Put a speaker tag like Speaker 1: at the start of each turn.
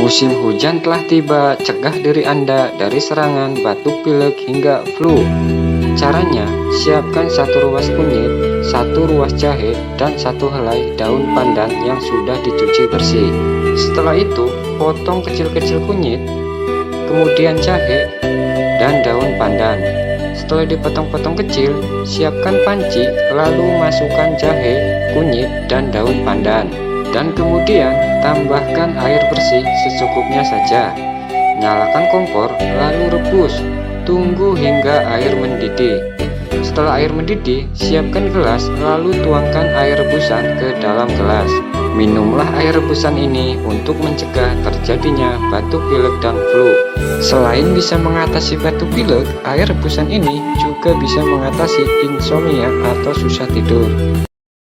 Speaker 1: Musim hujan telah tiba, cegah diri Anda dari serangan batuk pilek hingga flu. Caranya, siapkan satu ruas kunyit, satu ruas jahe, dan satu helai daun pandan yang sudah dicuci bersih. Setelah itu, potong kecil-kecil kunyit, kemudian jahe, dan daun pandan. Setelah dipotong-potong kecil, siapkan panci, lalu masukkan jahe, kunyit, dan daun pandan. Dan kemudian tambahkan air bersih secukupnya saja. Nyalakan kompor, lalu rebus. Tunggu hingga air mendidih. Setelah air mendidih, siapkan gelas, lalu tuangkan air rebusan ke dalam gelas. Minumlah air rebusan ini untuk mencegah terjadinya batuk pilek dan flu. Selain bisa mengatasi batuk pilek, air rebusan ini juga bisa mengatasi insomnia atau susah tidur.